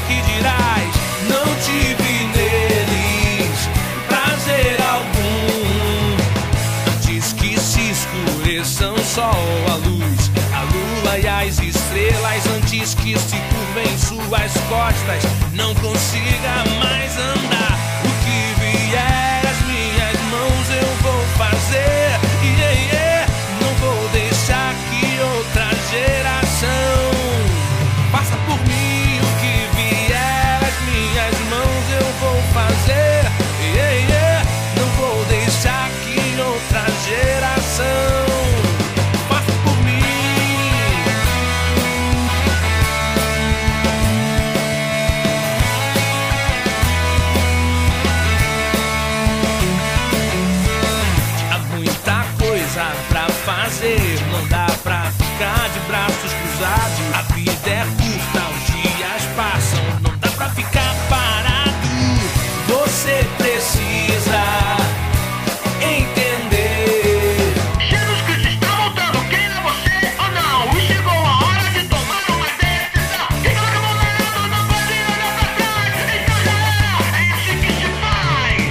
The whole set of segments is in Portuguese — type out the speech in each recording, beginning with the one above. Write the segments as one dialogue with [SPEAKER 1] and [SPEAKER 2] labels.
[SPEAKER 1] que dirás? Não tive neles prazer algum. Antes que se escureçam só a luz, a lua e as estrelas, antes que se curvem suas costas, não consiga mais andar. O que vier às minhas mãos eu vou fazer. Não vou deixar que outra geração faça por mim. O que vier às minhas mãos eu vou fazer. Não vou deixar que outra geração faça por mim. Há muita coisa pra fazer, não dá pra ficar de braços cruzados. A vida é curta, os dias passam, não dá pra ficar parado. Você precisa entender.
[SPEAKER 2] Jesus Cristo está voltando, queira você ou não. E chegou a hora de tomar uma decisão. Quem coloca a mão na água não pode olhar pra trás. Então já é assim que se faz.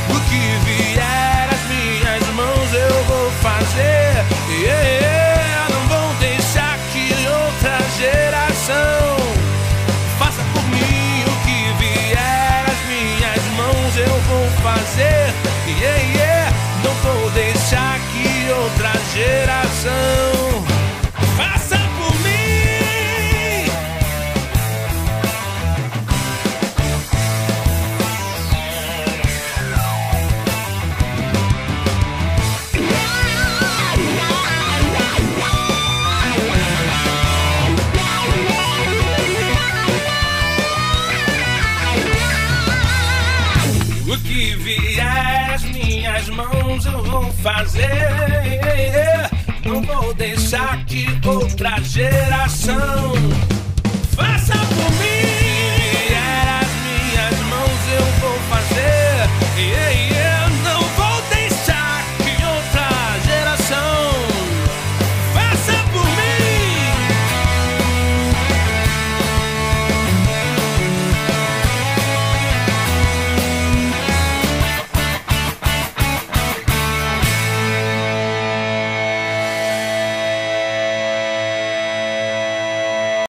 [SPEAKER 1] O que vier às minhas mãos eu vou fazer. Não vou deixar que outra geração faça por mim. O que vier às minhas mãos eu vou fazer. Não vou deixar que outra geração faça por mim. O que vier às minhas mãos eu vou fazer. Não vou deixar que outra geração